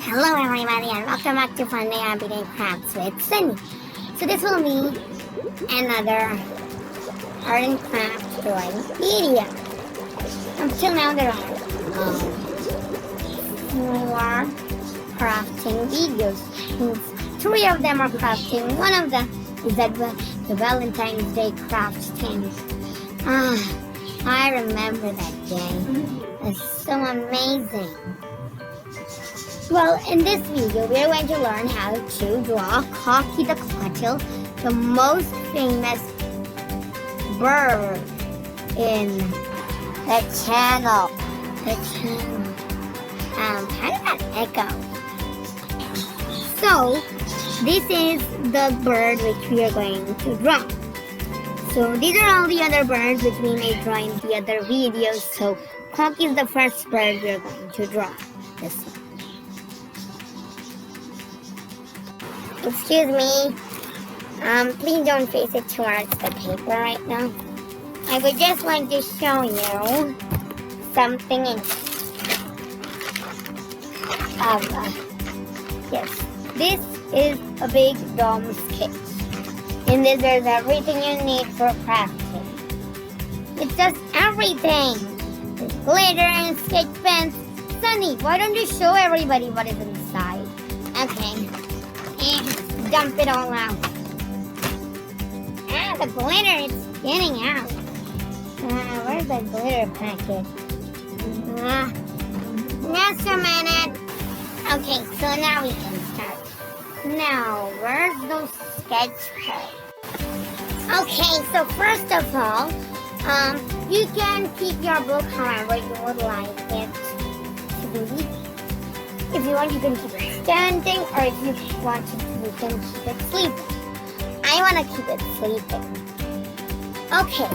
Hello everybody and welcome back to Fun Day Everyday Crafts with Cindy. So this will be another art and craft drawing video. Until now there are 4 crafting videos. Means 3 of them are crafting, one of them is the Valentine's Day crafting. I remember that day. It's so amazing. Well, in this video, we're going to learn how to draw Cocky the Cockatiel, the most famous bird in the channel. How did that echo? So, this is the bird which we are going to draw. So, these are all the other birds which we may draw in the other videos. So, Cocky is the first bird we're going to draw. This one. Excuse me. Please don't face it towards the paper right now. I would just like to show you something in yes. This is a big dome sketch. In this there's everything you need for crafting. It's just everything. There's glitter and sketch pens. Sunny, why don't you show everybody what is inside? Okay. And dump it all out. The glitter is getting out. Where's the glitter packet? Just a minute. Okay, so now we can start. Now, where's those sketch pens? Okay, so first of all, you can keep your book however you would like it to be. If you want, you can keep it standing, or if you want to, you can keep it sleeping. I want to keep it sleeping. Okay.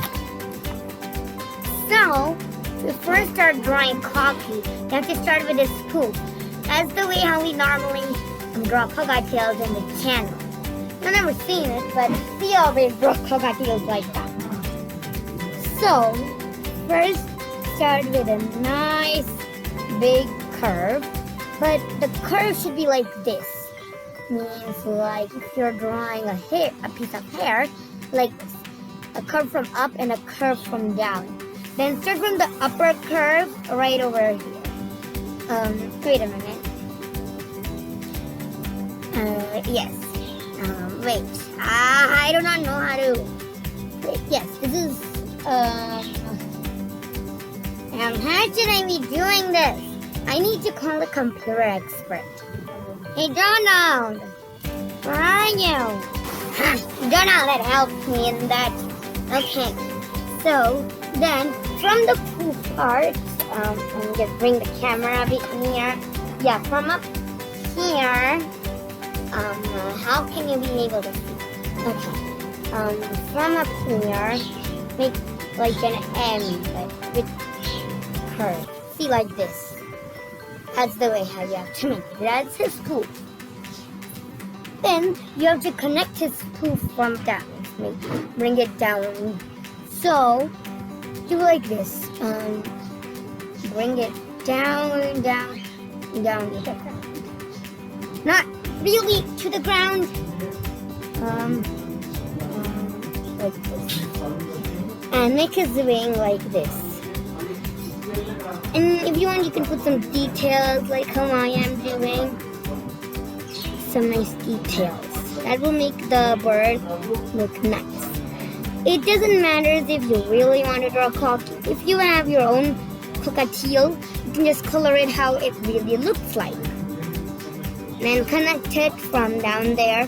So, to first start drawing Cocky, you have to start with a spoof. That's the way how we normally draw cockatiels in the channel. I've never seen it, but we always draw cockatiels like that. So, first start with a nice big curve. But the curve should be like this. Means like if you're drawing a piece of hair, like this. A curve from up and a curve from down. Then start from the upper curve right over here. Wait a minute. Yes. Wait. I do not know how to. Wait, yes, this is. How should I be doing this? I need to call a computer expert. Hey, Donald! Where are you? Donald, help me in that. Okay, so then from the poof part, I'm just bring the camera a bit near. Yeah, from up here, how can you be able to see? Okay, from up here, make like an M, like with curve. See, like this. That's the way how you have to make it. That's his spoof. Then you have to connect his spoof from down. Bring it down. So do like this. Bring it down, down to the ground. Not really to the ground. Like this. And make his wing like this. And if you want, you can put some details like how I am doing. Some nice details. That will make the bird look nice. It doesn't matter if you really want to draw Cocky. If you have your own cockatiel, you can just color it how it really looks like. And then connect it from down there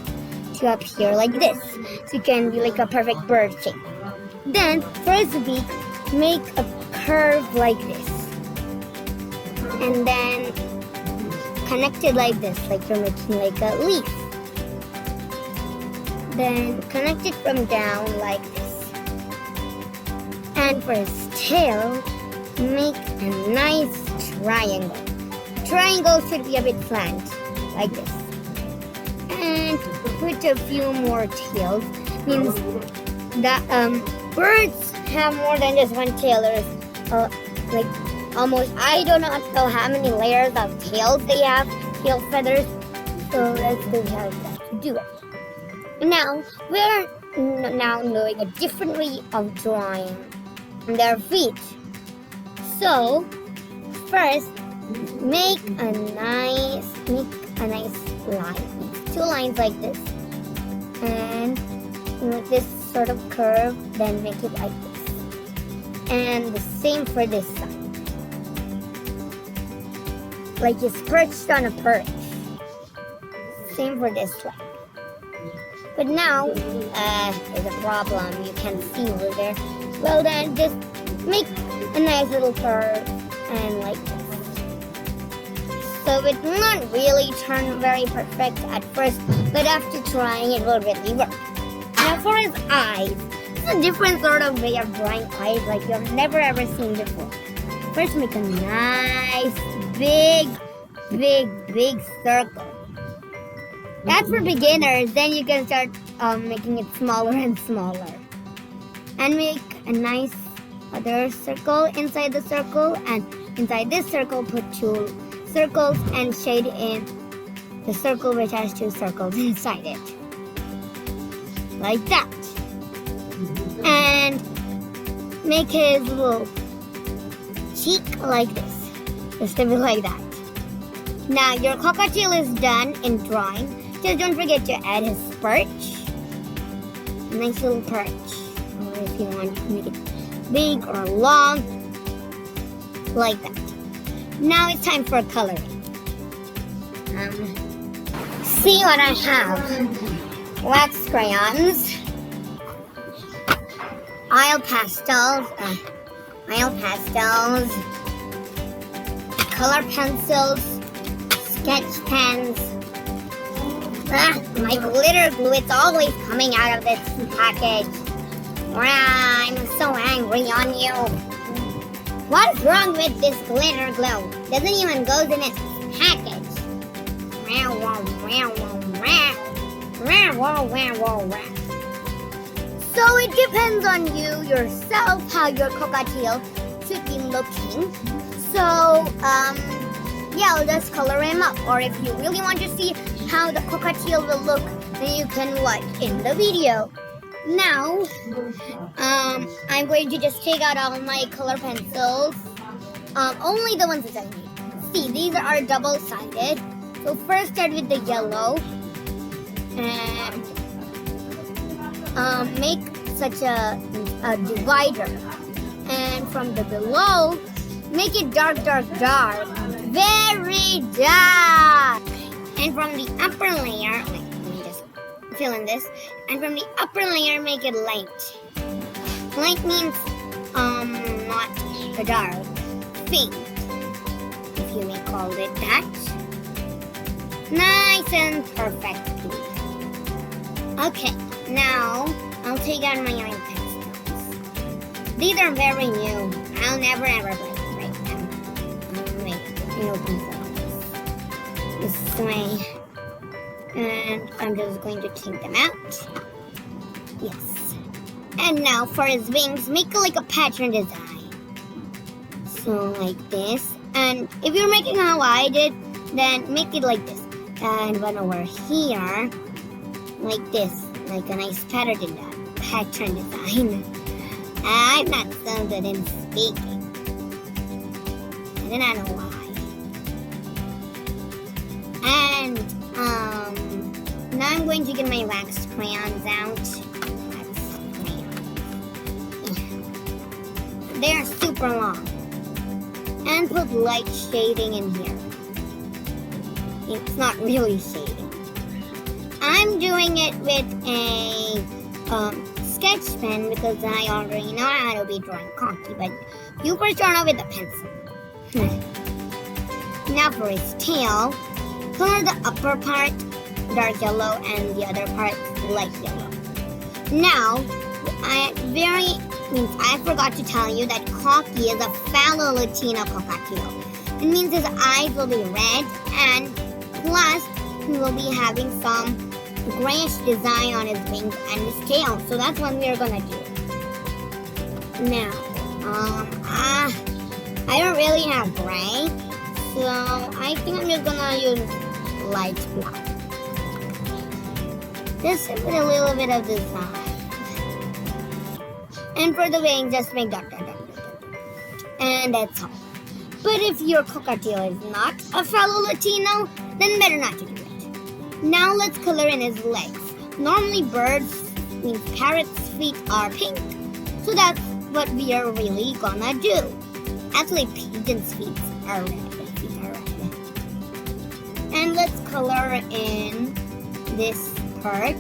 to up here like this. So it can be like a perfect bird shape. Then, first week, make a curve like this. And then connect it like this, like you're making like a leaf. Then connect it from down like this. And for his tail, make a nice triangle. Triangle should be a bit slant, like this. And put a few more tails. Means that birds have more than just one tail. There's like almost, I do not know how many layers of tails they have. tail feathers. So let's do how to do it. Now we're now doing a different way of drawing their feet. So first, make a nice line. Make 2 lines like this, and with this sort of curve, then make it like this. And the same for this side. Like it's perched on a perch. Same for this one. But now, there's a problem. You can't see over there. Well then, just make a nice little curve and like this. So it will not really turn very perfect at first, but after trying it will really work. Now for his eyes, it's a different sort of way of drawing eyes like you've never ever seen before. First make a nice, big circle. That's for beginners. Then you can start making it smaller and smaller. And make a nice other circle inside the circle, and inside this circle put 2 circles and shade in the circle which has 2 circles inside it. Like that. And make his little cheek like this. Just to be like that. Now your cockatiel is done in drawing. Just don't forget to add his perch. A nice little perch. Or if you want to make it big or long. Like that. Now it's time for coloring. See what I have. Wax crayons. Oil pastels. Color pencils. Sketch pens. My glitter glue, it's always coming out of this package. I'm so angry on you. What's wrong with this glitter glue? Doesn't even go in its package. So it depends on you yourself how your cockatiel should be looking. So, yeah, I'll just color him up. Or if you really want to see how the cockatiel will look, then you can watch in the video. Now, I'm going to just take out all my color pencils. Only the ones that I need. See, these are double-sided. So first start with the yellow. And make such a divider. And from the below, make it dark. Very dark. And from the upper layer, let me just fill in this. And from the upper layer, make it light. Light means, not the dark. Faint, if you may call it that. Nice and perfectly. Okay, now I'll take out my oil pencils. These are very new. I'll never ever break them. Wait, it opens up this way. And I'm just going to take them out. Yes. And now for his wings, make like a pattern design. So like this. And if you're making how I did, then make it like this. And one over here, like this. Like a nice pattern design. I'm not so good in speaking. I do not know why. And now I'm going to get my wax crayons out. They're super long. And put light shading in here. It's not really shading. I'm doing it with a sketch pen because I already know how to be drawing cocky, but you first start off with a pencil. Now for his tail, color the upper part dark yellow and the other part light yellow. Now, I forgot to tell you that Cocky is a fallow Latino cockatiel. It means his eyes will be red, and plus he will be having some grayish design on his wings and his tail. So that's what we are gonna do. Now, I don't really have gray, so I think I'm just gonna use light black. Just put a little bit of design. And for the wings, just make dot, dot, dot, dot, dot. And that's all. But if your cockatiel is not a fellow Latino, then better not to do it. Now let's color in his legs. Normally birds, means parrots' feet are pink. So that's what we are really gonna do. Actually, pigeons' feet are red. And let's color in this perch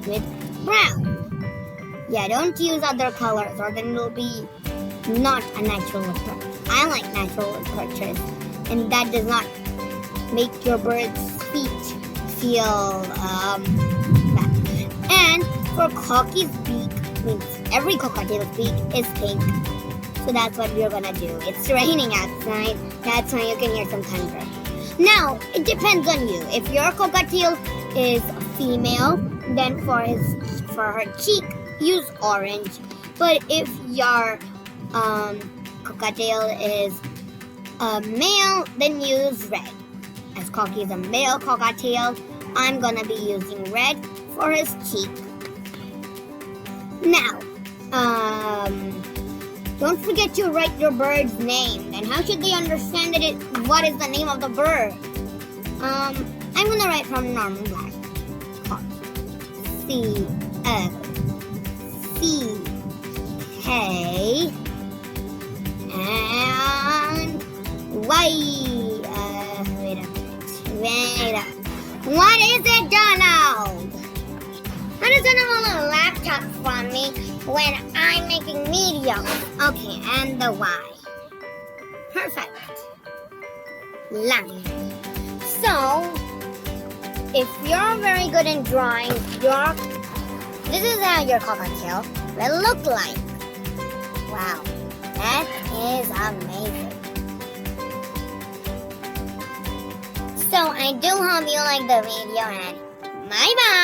with brown. Yeah, don't use other colors or then it'll be not a natural perch. I like natural perches, and that does not make your bird's feet feel bad. And for Cocky's beak, means every cockatiel's beak is pink. So that's what we're gonna do. It's raining outside. That's why you can hear some thunder. Now, it depends on you. If your cockatiel is a female, then for her cheek, use orange. But if your cockatiel is a male, then use red. As Cocky is a male cockatiel, I'm gonna be using red for his cheek. Now, don't forget to write your bird's name. And how should they understand what is the name of the bird? I'm gonna write from Norman Black. C-O-C-K and Y. Wait a minute. What is it, Donald? How does Donald want a laptop from me when I'm making videos? Okay, and the Y. Perfect. Line. So, if you're very good in drawing, this is how your cockatiel will look like. Wow, that is amazing. So, I do hope you like the video and bye-bye.